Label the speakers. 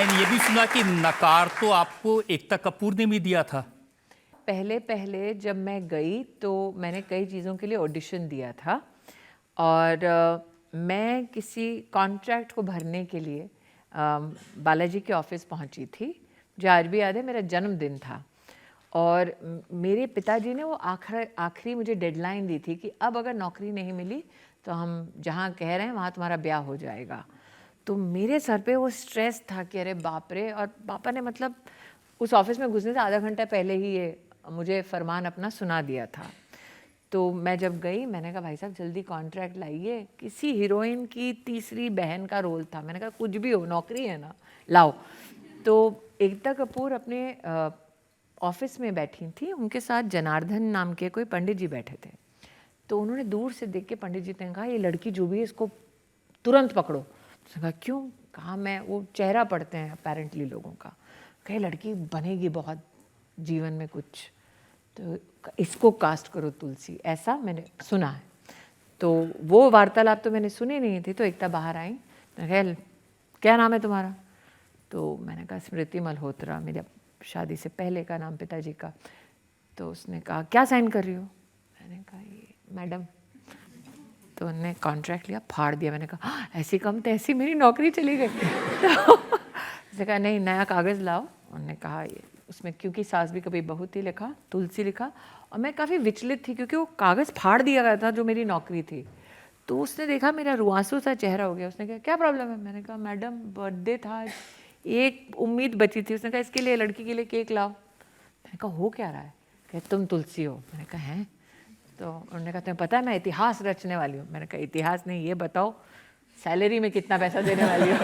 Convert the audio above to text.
Speaker 1: मैंने ये भी सुना कि नकार तो आपको एकता कपूर ने भी दिया था।
Speaker 2: पहले पहले जब मैं गई तो मैंने कई चीज़ों के लिए ऑडिशन दिया था और मैं किसी कॉन्ट्रैक्ट को भरने के लिए बालाजी के ऑफिस पहुंची थी। मुझे आज भी याद है, मेरा जन्मदिन था और मेरे पिताजी ने वो आखिरी मुझे डेडलाइन दी थी कि अब अगर नौकरी नहीं मिली तो हम जहाँ कह रहे हैं वहाँ तुम्हारा ब्याह हो जाएगा। तो मेरे सर पे वो स्ट्रेस था कि अरे बाप रे, और पापा ने मतलब उस ऑफिस में घुसने से आधा घंटा पहले ही ये मुझे फरमान अपना सुना दिया था। तो मैं जब गई मैंने कहा भाई साहब जल्दी कॉन्ट्रैक्ट लाइए। किसी हीरोइन की तीसरी बहन का रोल था। मैंने कहा कुछ भी हो, नौकरी है ना, लाओ। तो एकता कपूर अपने ऑफिस में बैठी थी, उनके साथ जनार्दन नाम के कोई पंडित जी बैठे थे। तो उन्होंने दूर से देख के पंडित जी ने कहा ये लड़की जो भी है इसको तुरंत पकड़ो। उसने कहा क्यों? कहा मैं वो चेहरा पढ़ते हैं अपेरेंटली लोगों का, कहे लड़की बनेगी बहुत जीवन में कुछ, तो इसको कास्ट करो तुलसी, ऐसा मैंने सुना है। तो वो वार्तालाप तो मैंने सुनी नहीं थी। तो एकता बाहर आई, मैंने कहा क्या नाम है तुम्हारा? तो मैंने कहा स्मृति मल्होत्रा, मेरे शादी से पहले का नाम पिताजी का। तो उसने कहा क्या साइन कर रही हो? मैंने कहा ये मैडम। तो उन्होंने कॉन्ट्रैक्ट लिया, फाड़ दिया। मैंने कहा ऐसी कम तो ऐसी मेरी नौकरी चली गई। तो उसने कहा नहीं नया कागज़ लाओ। उन्होंने कहा ये उसमें क्योंकि सास भी कभी बहू थी लिखा, तुलसी लिखा, और मैं काफ़ी विचलित थी क्योंकि वो कागज़ फाड़ दिया गया था जो मेरी नौकरी थी। तो उसने देखा मेरा रुआंसू सा चेहरा हो गया। उसने कहा क्या प्रॉब्लम है? मैंने कहा मैडम बर्थडे था, एक उम्मीद बची थी। उसने कहा इसके लिए लड़की के लिए केक लाओ। मैंने कहा हो क्या रहा है? कहते तुम तुलसी हो। मैंने कहा हैं? तो उन्होंने कहा तुम्हें पता है मैं इतिहास रचने वाली हूँ। मैंने कहा इतिहास नहीं, ये बताओ सैलरी में कितना पैसा देने वाली हो?